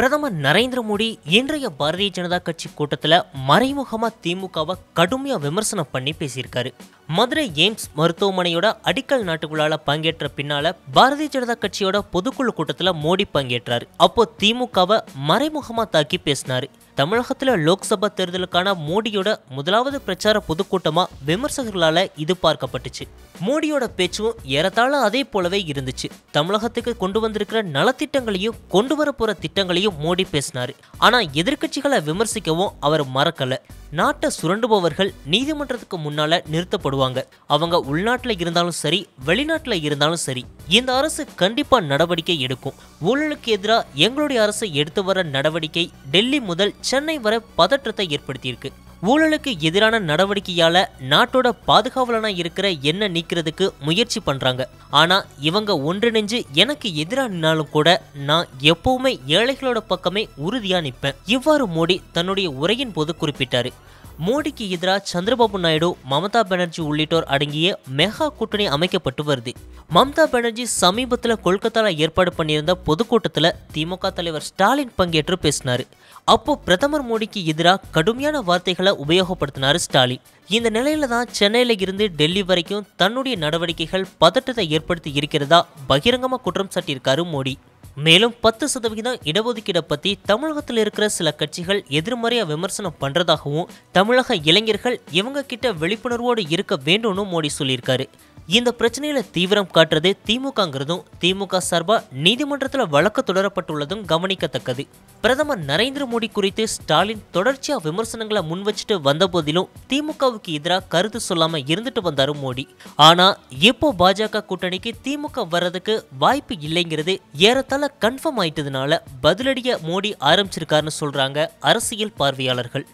பிரதமர் நரேந்திர மோடி இன்றைய பாரதிய ஜனதா கட்சி கூட்டத்தில் மறைமுகமா திமுகவை கடுமையா விமர்சனம் பண்ணி பேசியிருக்காரு. மதுரை எய்ம்ஸ் மருத்துவமனையோட அடிக்கல் நாட்டு விழால பங்கேற்ற பின்னால பாரதிய ஜனதா கட்சியோட பொதுக்குழு கூட்டத்தில் மோடி பங்கேற்றாரு. அப்போ திமுகவை மறைமுகமா தாக்கி பேசினாரு. தமிழகத்துல லோக்சபா தேர்தலுக்கான மோடியோட முதலாவது பிரச்சார பொதுக்கூட்டமா விமர்சகர்களால இது பார்க்கப்பட்டுச்சு. மோடியோட பேச்சும் ஏறத்தாழ அதே போலவே இருந்துச்சு. தமிழகத்துக்கு கொண்டு வந்திருக்கிற நலத்திட்டங்களையும் கொண்டு வர போற திட்டங்களையும் மோடி பேசினாரு. ஆனா எதிர்கட்சிகளை விமர்சிக்கவும் அவர் மறக்கல. நாட்டை சுரண்டுபவர்கள் நீதிமன்றத்துக்கு முன்னால நிறுத்தப்படுவாங்க. அவங்க உள்நாட்டுல இருந்தாலும் சரி, வெளிநாட்டுல இருந்தாலும் சரி, இந்த அரசு கண்டிப்பா நடவடிக்கை எடுக்கும். ஊழலுக்கு எதிராக எங்களுடைய அரசு எடுத்து வர நடவடிக்கை டெல்லி முதல் சென்னை வரை பதற்றத்தை ஏற்படுத்தியிருக்கு. ஊழலுக்கு எதிரான நடவடிக்கையால நாட்டோட பாதுகாவலனா இருக்கிற என்ன நீக்கிறதுக்கு முயற்சி பண்றாங்க. ஆனா இவங்க ஒன்றிணைஞ்சு எனக்கு எதிராக நின்னாலும் கூட நான் எப்பவுமே ஏழைகளோட பக்கமே உறுதியா நிற்பேன். இவ்வாறு மோடி தன்னுடைய உரையின் போது குறிப்பிட்டாரு. மோடிக்கு எதிராக சந்திரபாபு நாயுடு, மமதா பானர்ஜி உள்ளிட்டோர் அடங்கிய மெகா கூட்டணி அமைக்கப்பட்டு வருது. மமதா பானர்ஜி சமீபத்தில் கொல்கத்தால ஏற்பாடு பண்ணியிருந்த பொதுக்கூட்டத்தில் திமுக தலைவர் ஸ்டாலின் பங்கேற்று பேசினாரு. அப்போ பிரதமர் மோடிக்கு எதிராக கடுமையான வார்த்தைகளை உபயோகப்படுத்தினாரு ஸ்டாலின். இந்த நிலையில தான் சென்னையில இருந்து டெல்லி வரைக்கும் தன்னுடைய நடவடிக்கைகள் பதட்டத்தை ஏற்படுத்தி இருக்கிறதா பகிரங்கமா குற்றம் சாட்டியிருக்காரு மோடி. மேலும் 10% இடஒதுக்கீடை பத்தி தமிழகத்தில் இருக்கிற சில கட்சிகள் எதிர்மறையா விமர்சனம் பண்றதாகவும், தமிழக இளைஞர்கள் இவங்க கிட்ட விழிப்புணர்வோடு இருக்க வேண்டும்னு மோடி சொல்லியிருக்காரு. இந்த பிரச்சனையில தீவிரம் காட்டுறது திமுகங்கிறதும் திமுக சார்பா நீதிமன்றத்தில் வழக்கு தொடரப்பட்டுள்ளதும் கவனிக்கத்தக்கது. பிரதமர் நரேந்திர மோடி குறித்து ஸ்டாலின் தொடர்ச்சியா விமர்சனங்களை முன்வச்சிட்டு வந்த போதிலும் திமுகவுக்கு எதிராக கருத்து சொல்லாம இருந்துட்டு வந்தாரு மோடி. ஆனா இப்போ பாஜக கூட்டணிக்கு திமுக வர்றதுக்கு வாய்ப்பு இல்லைங்கிறது ஏறத்தாழ கன்ஃபார்ம் ஆயிட்டதுனால பதிலடிய மோடி ஆரம்பிச்சிருக்காருன்னு சொல்றாங்க அரசியல் பார்வையாளர்கள்.